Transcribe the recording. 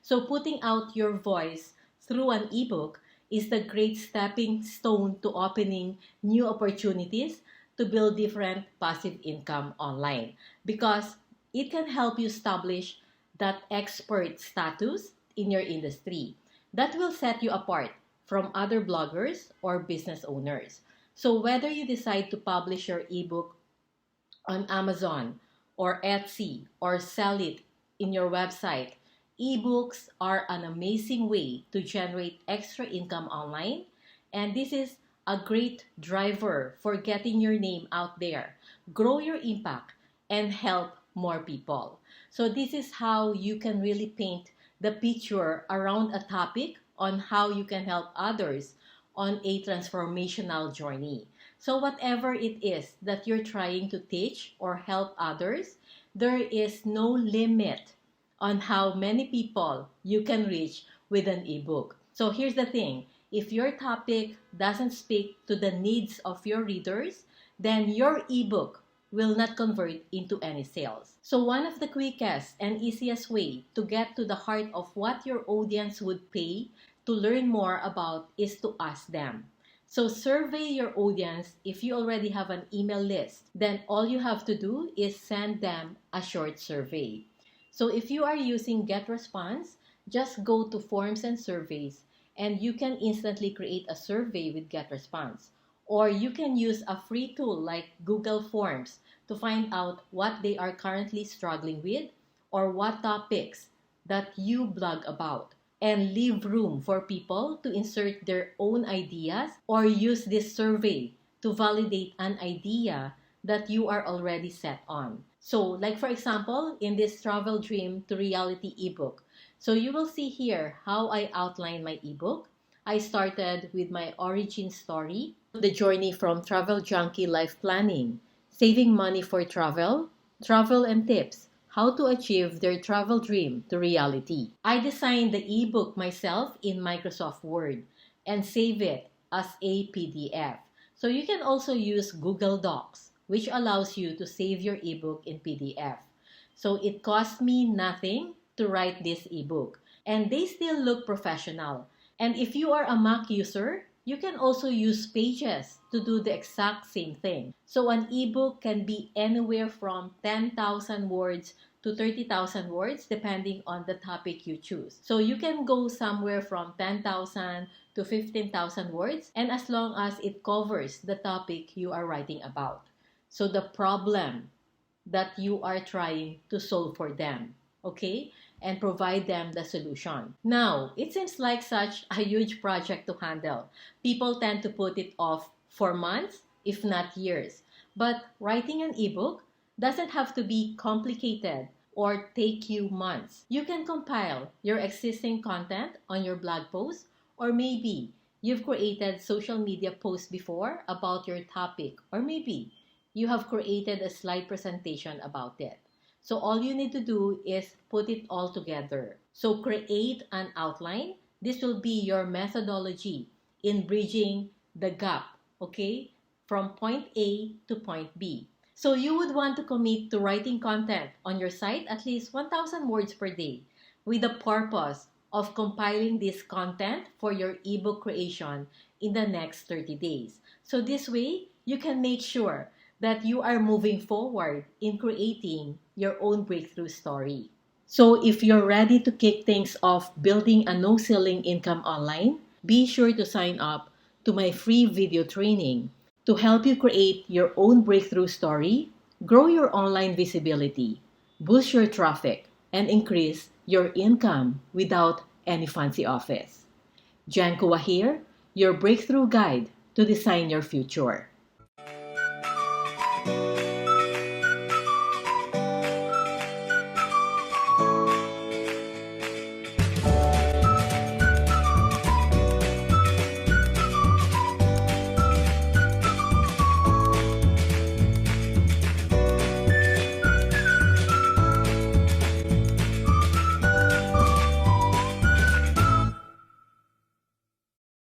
So putting out your voice through an ebook is the great stepping stone to opening new opportunities to build different passive income online, because it can help you establish that expert status in your industry that will set you apart from other bloggers or business owners. So whether you decide to publish your ebook on Amazon or Etsy or sell it in your website, ebooks are an amazing way to generate extra income online. And this is a great driver for getting your name out there, grow your impact, and help more people. So this is how you can really paint the picture around a topic on how you can help others on a transformational journey. So whatever it is that you're trying to teach or help others, there is no limit on how many people you can reach with an ebook. So here's the thing. If your topic doesn't speak to the needs of your readers, then your ebook will not convert into any sales. So one of the quickest and easiest way to get to the heart of what your audience would pay to learn more about is to ask them. So survey your audience. If you already have an email list, then all you have to do is send them a short survey. So if you are using GetResponse, just go to Forms and Surveys and you can instantly create a survey with GetResponse. Or you can use a free tool like Google Forms to find out what they are currently struggling with or what topics that you blog about, and leave room for people to insert their own ideas or use this survey to validate an idea that you are already set on. So like for example, in this Travel Dream to Reality ebook, so you will see here how I outline my ebook. I started with my origin story, the journey from travel junkie life planning, saving money for travel, travel and tips, how to achieve their travel dream to reality. I designed the ebook myself in Microsoft Word and save it as a PDF. So you can also use Google Docs, which allows you to save your ebook in PDF. So it cost me nothing to write this ebook, and they still look professional. And if you are a Mac user, you can also use Pages to do the exact same thing. So an ebook can be anywhere from 10,000 words to 30,000 words depending on the topic you choose. So you can go somewhere from 10,000 to 15,000 words, and as long as it covers the topic you are writing about. So the problem that you are trying to solve for them, okay? And provide them the solution. Now, it seems like such a huge project to handle. People tend to put it off for months, if not years. But writing an ebook doesn't have to be complicated or take you months. You can compile your existing content on your blog post, or maybe you've created social media posts before about your topic, or maybe you have created a slide presentation about it. So all you need to do is put it all together. So create an outline. This will be your methodology in bridging the gap, okay, from point A to point B. So you would want to commit to writing content on your site at least 1,000 words per day with the purpose of compiling this content for your ebook creation in the next 30 days. So this way, you can make sure that you are moving forward in creating your own breakthrough story. So if you're ready to kick things off building a no-ceiling income online, be sure to sign up to my free video training to help you create your own breakthrough story, grow your online visibility, boost your traffic, and increase your income without any fancy office. Jan Kua here, your breakthrough guide to design your future.